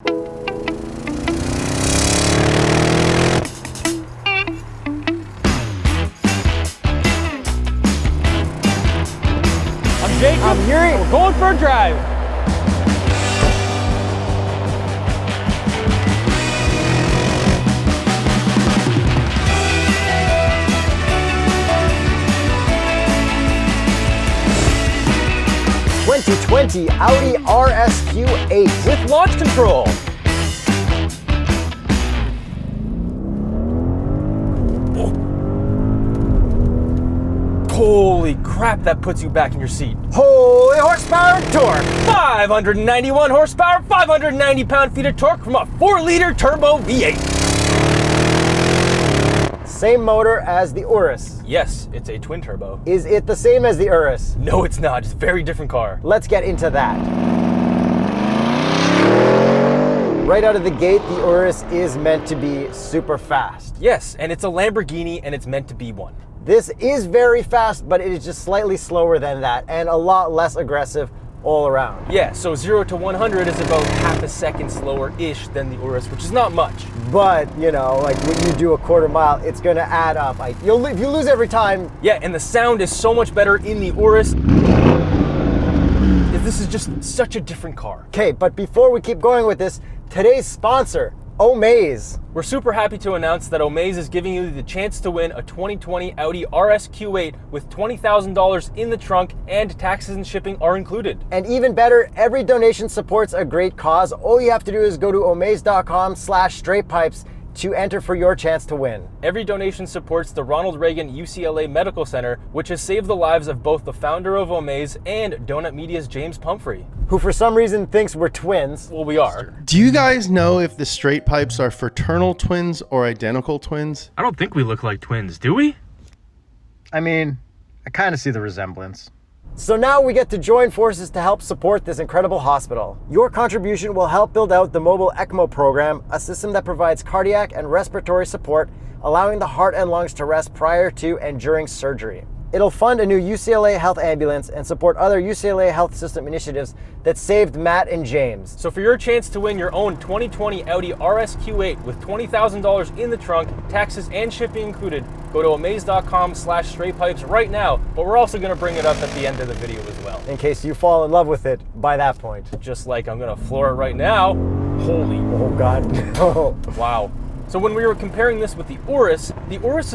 I'm Jacob. I'm Yuri. We're going for a drive. '20 Audi RSQ8 With launch control. Holy crap, that puts you back in your seat. Holy horsepower and torque! 591 horsepower, 590 pound-feet of torque from a 4-liter turbo V8. Same motor as the Urus. Yes, it's a twin turbo. Is it the same as the Urus? No, it's not. It's a very different car. Let's get into that. Right out of the gate, the Urus is meant to be super fast. Yes, and it's a Lamborghini and it's meant to be one. This is very fast, but it is just slightly slower than that and a lot less aggressive all around. Yeah, so 0 to 100 is about half a second slower-ish than the Urus, which is not much. But, you know, like when you do a quarter mile, it's gonna add up. If you lose every time. Yeah, and the sound is so much better in the Urus. This is just such a different car. Okay, but before we keep going with this, today's sponsor, Omaze. We're super happy to announce that Omaze is giving you the chance to win a 2020 Audi RSQ8 with $20,000 in the trunk, and taxes and shipping are included. And even better, every donation supports a great cause. All you have to do is go to omaze.com/straightpipes to enter for your chance to win. Every donation supports the Ronald Reagan UCLA Medical Center, which has saved the lives of both the founder of Omaze and Donut Media's James Pumphrey. Who for some reason thinks we're twins. Well, we are. Do you guys know if the straight pipes are fraternal twins or identical twins? I don't think we look like twins, do we? I mean, I kind of see the resemblance. So now we get to join forces to help support this incredible hospital. Your contribution will help build out the mobile ECMO program, a system that provides cardiac and respiratory support, allowing the heart and lungs to rest prior to and during surgery. It'll fund a new UCLA Health ambulance and support other UCLA Health System initiatives that saved Matt and James. So for your chance to win your own 2020 Audi RSQ8 with $20,000 in the trunk, taxes and shipping included, go to omaze.com/straightpipes right now, but we're also gonna bring it up at the end of the video as well. In case you fall in love with it by that point. Just like I'm gonna floor it right now. Holy, Oh God, no. wow. So when we were comparing this with the Urus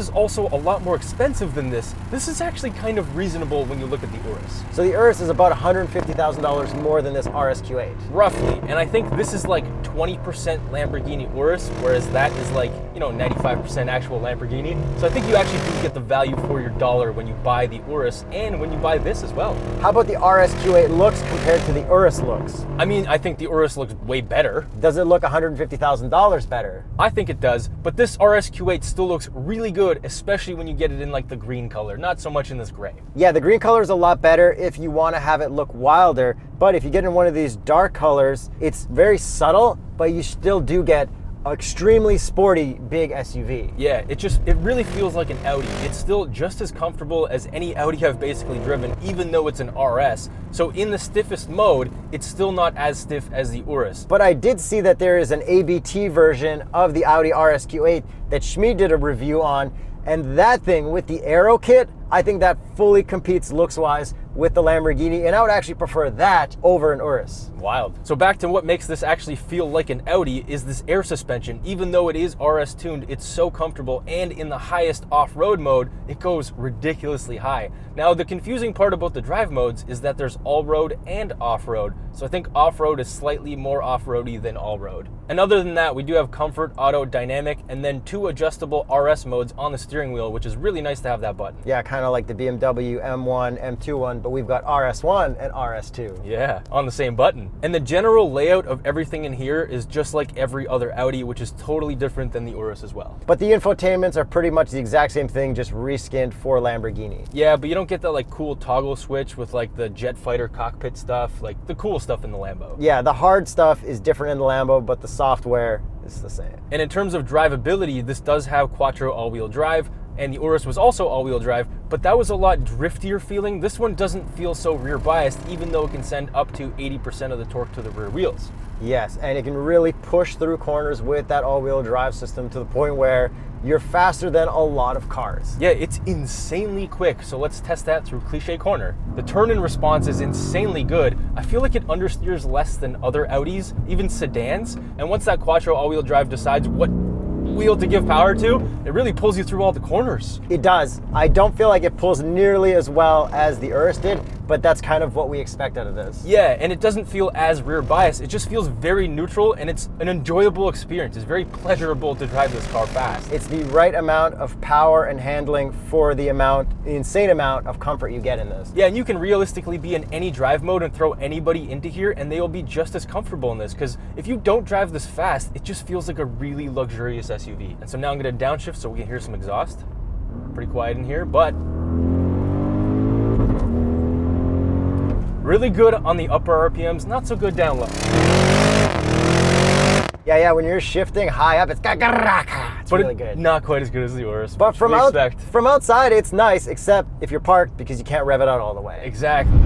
is also a lot more expensive than this. This is actually kind of reasonable when you look at the Urus. So the Urus is about $150,000 more than this RSQ8. Roughly, and I think this is like 20% Lamborghini Urus, whereas that is like, 95% actual Lamborghini. So I think you actually do get the value for your dollar when you buy the Urus and when you buy this as well. How about the RSQ8 looks compared to the Urus looks? I mean, I think the Urus looks way better. Does it look $150,000 better? I think it does, but this RSQ8 still looks really good, especially when you get it in like the green color, not so much in this gray. Yeah, the green color is a lot better if you want to have it look wilder, but if you get in one of these dark colors, it's very subtle, but you still do get an extremely sporty big SUV. Yeah, it really feels like an Audi. It's still just as comfortable as any Audi I've basically driven, even though it's an RS. So in the stiffest mode, it's still not as stiff as the Urus. But I did see that there is an ABT version of the Audi RSQ8 that Schmid did a review on, and that thing with the aero kit, I think that fully competes looks-wise with the Lamborghini, and I would actually prefer that over an Urus. Wild. So back to what makes this actually feel like an Audi is this air suspension. Even though it is RS tuned, it's so comfortable, and in the highest off-road mode, it goes ridiculously high. Now, the confusing part about the drive modes is that there's all-road and off-road. So I think off-road is slightly more off-roady than all-road. And other than that, we do have Comfort, Auto, Dynamic, and then 2 adjustable RS modes on the steering wheel, which is really nice to have that button. Yeah, kind of like the BMW M1, M2 one, but we've got RS1 and RS2. Yeah, on the same button. And the general layout of everything in here is just like every other Audi, which is totally different than the Urus as well. But the infotainments are pretty much the exact same thing, just reskinned for Lamborghini. Yeah, but you don't get that like cool toggle switch with like the jet fighter cockpit stuff, like the cool stuff in the Lambo. Yeah, the hard stuff is different in the Lambo, but the software is the same. And in terms of drivability, this does have quattro all-wheel drive, and the Urus was also all-wheel drive, but that was a lot driftier feeling. This one doesn't feel so rear biased, even though it can send up to 80% of the torque to the rear wheels. Yes, and it can really push through corners with that all-wheel drive system to the point where you're faster than a lot of cars. Yeah, it's insanely quick, so let's test that through Cliche Corner. The turn-in response is insanely good. I feel like it understeers less than other Audis, even sedans, and once that Quattro all-wheel drive decides what wheel to give power to, it really pulls you through all the corners. It does. I don't feel like it pulls nearly as well as the Urus did, but that's kind of what we expect out of this. Yeah, and it doesn't feel as rear biased. It just feels very neutral, and it's an enjoyable experience. It's very pleasurable to drive this car fast. It's the right amount of power and handling for the insane amount of comfort you get in this. Yeah, and you can realistically be in any drive mode and throw anybody into here, and they will be just as comfortable in this, because if you don't drive this fast, it just feels like a really luxurious SUV. And so now I'm going to downshift so we can hear some exhaust. Pretty quiet in here, but really good on the upper RPMs, not so good down low. Yeah, when you're shifting high up, it's really good. Not quite as good as the Urus. But which from we from outside, it's nice, except if you're parked because you can't rev it out all the way. Exactly.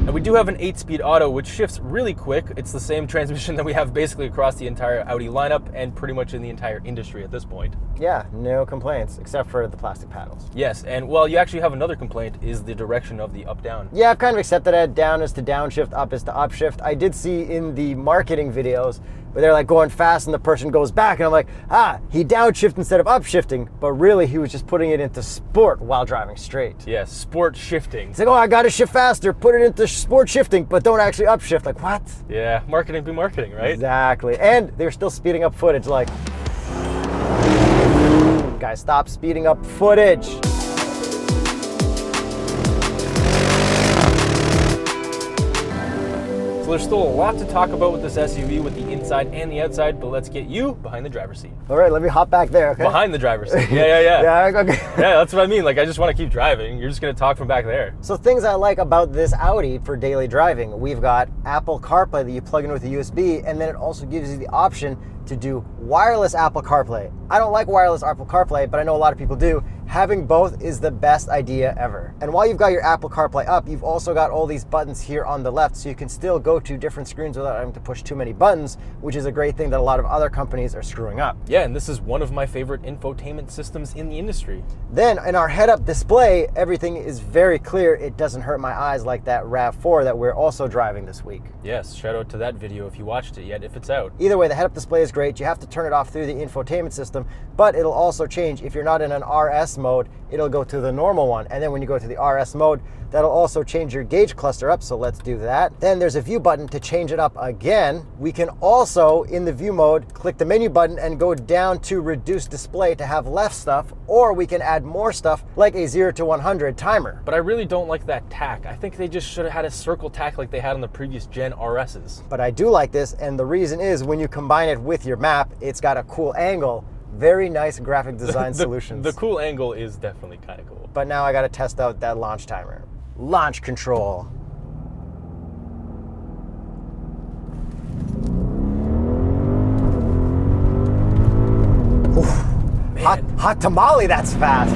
And we do have an 8-speed auto, which shifts really quick. It's the same transmission that we have basically across the entire Audi lineup and pretty much in the entire industry at this point. Yeah, no complaints, except for the plastic paddles. Yes, and well, you actually have another complaint, is the direction of the up-down. Yeah, I've kind of accepted it. Down is to downshift, up is to upshift. I did see in the marketing videos where they're like going fast and the person goes back, and I'm like, he downshifted instead of upshifting, but really he was just putting it into sport while driving straight. Yes, sport shifting. It's like, I gotta shift faster, put it into sport shifting, but don't actually upshift. Like, what? Yeah, marketing be marketing, right? Exactly. And they're still speeding up footage, like, guys, stop speeding up footage. So there's still a lot to talk about with this SUV, with the inside and the outside, but let's get you behind the driver's seat. All right, let me hop back there, okay? Behind the driver's seat. Yeah. Yeah, okay. Yeah, that's what I mean. Like, I just want to keep driving. You're just going to talk from back there. So things I like about this Audi for daily driving, we've got Apple CarPlay that you plug in with a USB, and then it also gives you the option to do wireless Apple CarPlay. I don't like wireless Apple CarPlay, but I know a lot of people do. Having both is the best idea ever. And while you've got your Apple CarPlay up, you've also got all these buttons here on the left, so you can still go to different screens without having to push too many buttons, which is a great thing that a lot of other companies are screwing up. Yeah, and this is one of my favorite infotainment systems in the industry. Then in our head-up display, everything is very clear. It doesn't hurt my eyes like that RAV4 that we're also driving this week. Yes, shout out to that video if you watched it yet, if it's out. Either way, the head-up display is great. You have to turn it off through the infotainment system, but it'll also change. If you're not in an RS mode, it'll go to the normal one. And then when you go to the RS mode, that'll also change your gauge cluster up, so let's do that. Then there's a view button to change it up again. We can also, in the view mode, click the menu button and go down to reduce display to have less stuff, or we can add more stuff like a 0 to 100 timer. But I really don't like that tack. I think they just should have had a circle tack like they had on the previous gen RSs. But I do like this, and the reason is when you combine it with your map, it's got a cool angle. Very nice graphic design solutions. The cool angle is definitely kind of cool. But now I gotta test out that launch timer. Launch control. Oof. Hot tamale, that's fast.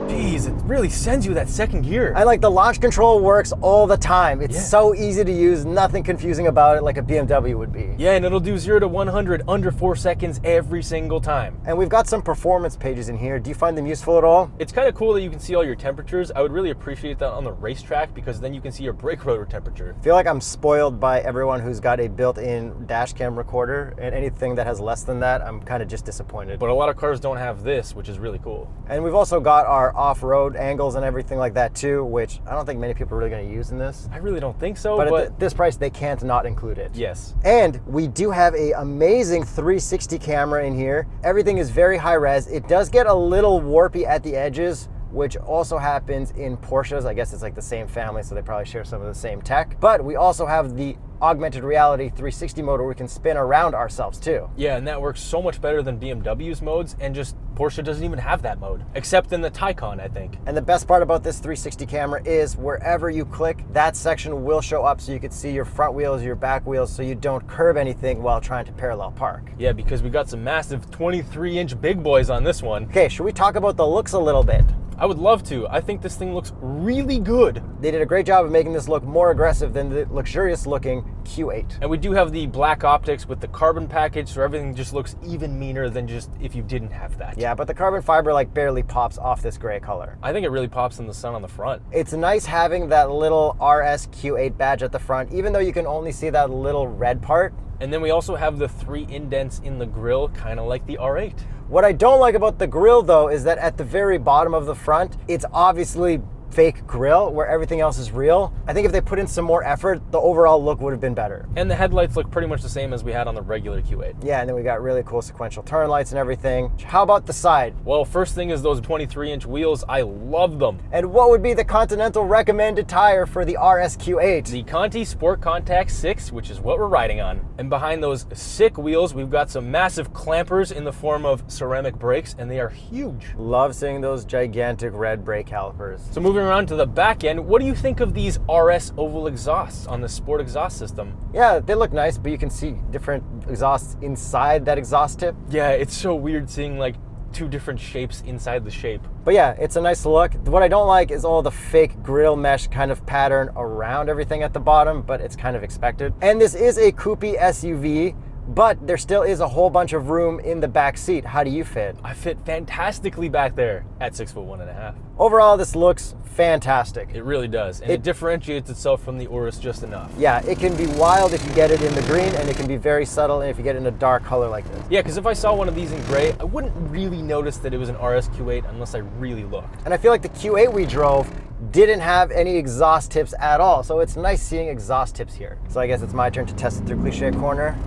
Jeez, it really sends you that second gear. I like the launch control works all the time. It's so easy to use, nothing confusing about it like a BMW would be. Yeah, and it'll do 0 to 100 under 4 seconds every single time. And we've got some performance pages in here. Do you find them useful at all? It's kind of cool that you can see all your temperatures. I would really appreciate that on the racetrack, because then you can see your brake rotor temperature. I feel like I'm spoiled by everyone who's got a built-in dash cam recorder, and anything that has less than that, I'm kind of just disappointed. But a lot of cars don't have this, which is really cool. And we've also got our off-road angles and everything like that too, which I don't think many people are really going to use in this. I really don't think so, But at this price, they can't not include it. Yes. And we do have an amazing 360 camera in here. Everything is very high res. It does get a little warpy at the edges, which also happens in Porsches. I guess it's like the same family, so they probably share some of the same tech. But we also have the augmented reality 360 mode where we can spin around ourselves too. Yeah, and that works so much better than BMW's modes, and just Porsche doesn't even have that mode, except in the Taycan, I think. And the best part about this 360 camera is wherever you click, that section will show up so you can see your front wheels, your back wheels, so you don't curb anything while trying to parallel park. Yeah, because we got some massive 23-inch big boys on this one. Okay, should we talk about the looks a little bit? I would love to. I think this thing looks really good. They did a great job of making this look more aggressive than the luxurious looking Q8. And we do have the black optics with the carbon package, so everything just looks even meaner than just if you didn't have that. Yeah, but the carbon fiber like barely pops off this gray color. I think it really pops in the sun on the front. It's nice having that little RS Q8 badge at the front, even though you can only see that little red part. And then we also have the 3 indents in the grille, kind of like the R8. What I don't like about the grille though is that at the very bottom of the front, it's obviously fake grille where everything else is real. I think if they put in some more effort, the overall look would have been better. And the headlights look pretty much the same as we had on the regular Q8. Yeah, and then we got really cool sequential turn lights and everything. How about the side? Well, first thing is those 23-inch wheels. I love them. And what would be the Continental recommended tire for the RS Q8? The Conti Sport Contact 6, which is what we're riding on. And behind those sick wheels, we've got some massive clampers in the form of ceramic brakes, and they are huge. Love seeing those gigantic red brake calipers. So moving around to the back end, what do you think of these RS oval exhausts on the Sport exhaust system? Yeah, they look nice, but you can see different exhausts inside that exhaust tip. Yeah, it's so weird seeing like 2 different shapes inside the shape. But yeah, it's a nice look. What I don't like is all the fake grill mesh kind of pattern around everything at the bottom, but it's kind of expected. And this is a coupé SUV, but there still is a whole bunch of room in the back seat. How do you fit? I fit fantastically back there at 6'1.5". Overall, this looks fantastic. It really does, and it differentiates itself from the Urus just enough. Yeah, it can be wild if you get it in the green, and it can be very subtle if you get it in a dark color like this. Yeah, because if I saw one of these in gray, I wouldn't really notice that it was an RS Q8 unless I really looked. And I feel like the Q8 we drove didn't have any exhaust tips at all, so it's nice seeing exhaust tips here. So I guess it's my turn to test it through Cliche Corner.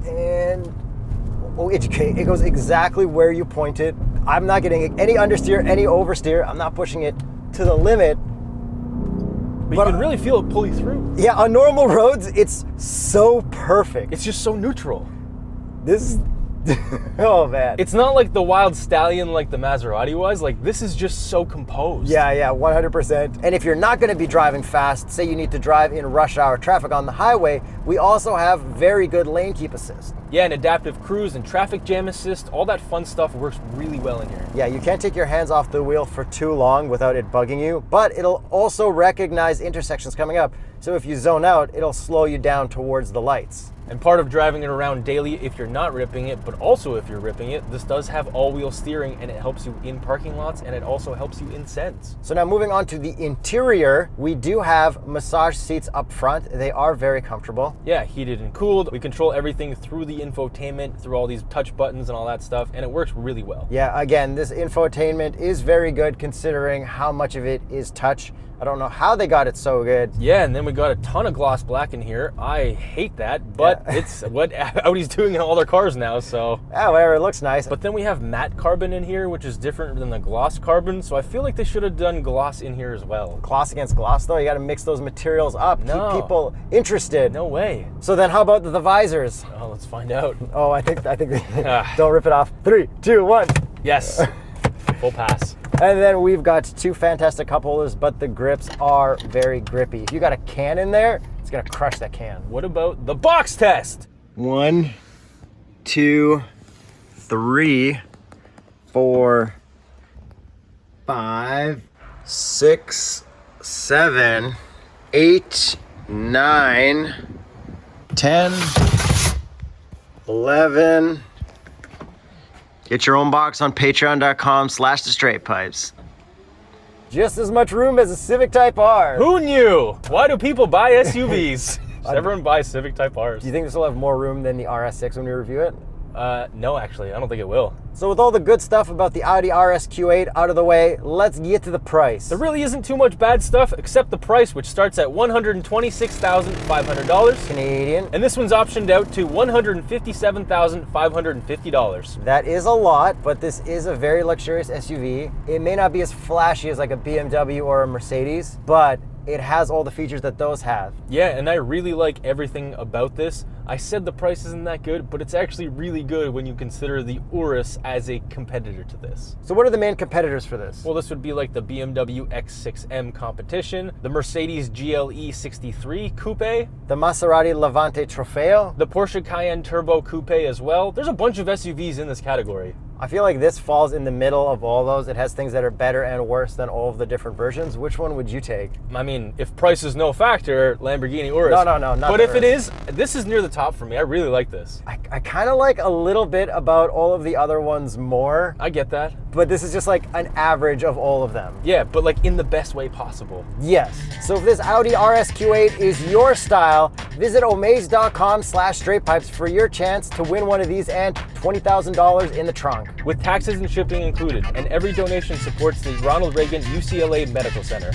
And oh, it goes exactly where you point it. I'm not getting any understeer, any oversteer. I'm not pushing it to the limit. But you can really feel it pull you through. Yeah, on normal roads, it's so perfect. It's just so neutral. This oh man. It's not like the Wild Stallion like the Maserati was. Like, this is just so composed. Yeah, 100%. And if you're not going to be driving fast, say you need to drive in rush hour traffic on the highway, we also have very good lane keep assist. Yeah, and adaptive cruise and traffic jam assist, all that fun stuff works really well in here. Yeah, you can't take your hands off the wheel for too long without it bugging you, but it'll also recognize intersections coming up. So if you zone out, it'll slow you down towards the lights. And part of driving it around daily, if you're not ripping it, but also if you're ripping it, this does have all-wheel steering, and it helps you in parking lots, and it also helps you in sends. So now moving on to the interior, we do have massage seats up front. They are very comfortable. Yeah, heated and cooled. We control everything through the infotainment, through all these touch buttons and all that stuff, and it works really well. Yeah, again, this infotainment is very good considering how much of it is touch. I don't know how they got it so good. Yeah, and then we got a ton of gloss black in here. I hate that, but it's what Audi's doing in all their cars now, so. Yeah, whatever, it looks nice. But then we have matte carbon in here, which is different than the gloss carbon, so I feel like they should have done gloss in here as well. Gloss against gloss though, you gotta mix those materials up, No. keep people interested. No way. So then how about the visors? Oh, let's find out. Oh, I think don't rip it off. 3, 2, 1. Yes, full pass. And then we've got 2 fantastic cup holders, but the grips are very grippy. If you got a can in there, it's gonna crush that can. What about the box test? 1, 2, 3, 4, 5, 6, 7, 8, 9, 10, 11. Get your own box on patreon.com/thestraightpipes. Just as much room as a Civic Type R. Who knew? Why do people buy SUVs? Everyone buys Civic Type Rs. Do you think this will have more room than the RS6 when we review it? No, actually, I don't think it will. So with all the good stuff about the Audi RS Q8 out of the way, let's get to the price. There really isn't too much bad stuff except the price, which starts at $126,500. Canadian. And this one's optioned out to $157,550. That is a lot, but this is a very luxurious SUV. It may not be as flashy as like a BMW or a Mercedes, but it has all the features that those have. Yeah, and I really like everything about this. I said the price isn't that good, but it's actually really good when you consider the Urus as a competitor to this. So what are the main competitors for this? Well, this would be like the BMW X6M competition, the Mercedes GLE 63 Coupe, The Maserati Levante Trofeo. the Porsche Cayenne Turbo Coupe as well. There's a bunch of SUVs in this category. I feel like this falls in the middle of all those. It has things that are better and worse than all of the different versions. Which one would you take? I mean, if price is no factor, Lamborghini Urus. No, not But the if it Urus. is, this is near the top for me. I really like this. I kind of like a little bit about all of the other ones more, I get that. but this is just like an average of all of them. Yeah, but like in the best way possible. Yes. So if this Audi RS-Q8 is your style, visit omaze.com/straightpipes for your chance to win one of these and $20,000 in the trunk. With taxes and shipping included, and every donation supports the Ronald Reagan UCLA Medical Center.